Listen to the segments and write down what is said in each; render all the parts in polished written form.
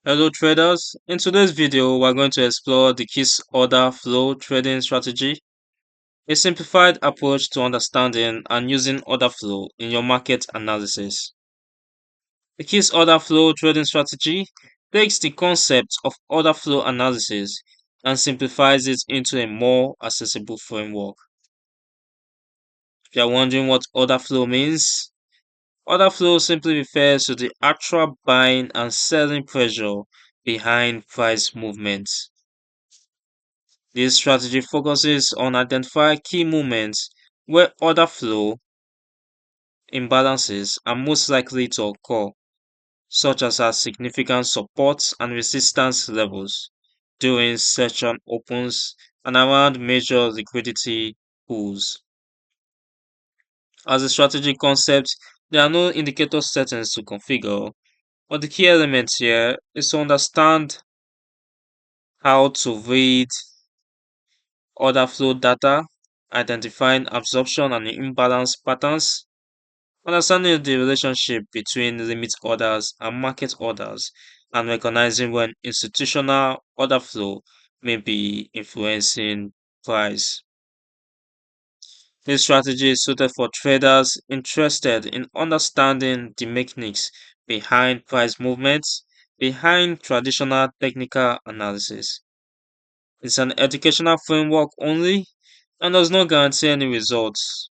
Hello traders, in today's video we're going to explore the KISS order flow trading strategy, a simplified approach to understanding and using order flow in your market analysis. The KISS order flow trading strategy takes the concept of order flow analysis and simplifies it into a more accessible framework. If you're wondering what order flow means, order flow simply refers to the actual buying and selling pressure behind price movements. This strategy focuses on identifying key moments where order flow imbalances are most likely to occur, such as at significant support and resistance levels during session opens and around major liquidity pools. As a strategy concept, there are no indicator settings to configure, but the key element here is to understand how to read order flow data, identifying absorption and imbalance patterns, understanding the relationship between limit orders and market orders, and recognizing when institutional order flow may be influencing price. This strategy is suited for traders interested in understanding the mechanics behind price movements behind traditional technical analysis. It's an educational framework only and does not guarantee any results.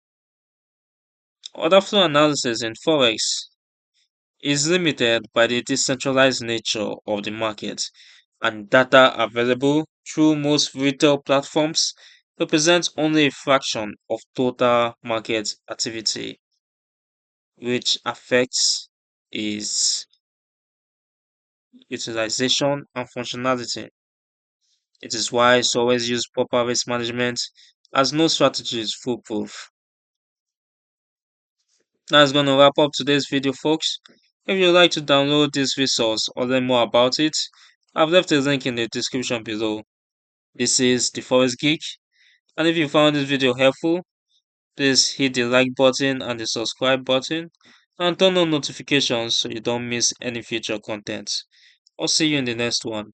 Order flow analysis in Forex is limited by the decentralized nature of the market, and data available through most retail platforms represents only a fraction of total market activity, which affects its utilization and functionality. It is wise to always use proper risk management, as no strategy is foolproof. That's going to wrap up today's video, folks. If you'd like to download this resource or learn more about it, I've left a link in the description below. This is the Forest Geek, and if you found this video helpful, please hit the like button and the subscribe button and turn on notifications so you don't miss any future content. I'll see you in the next one.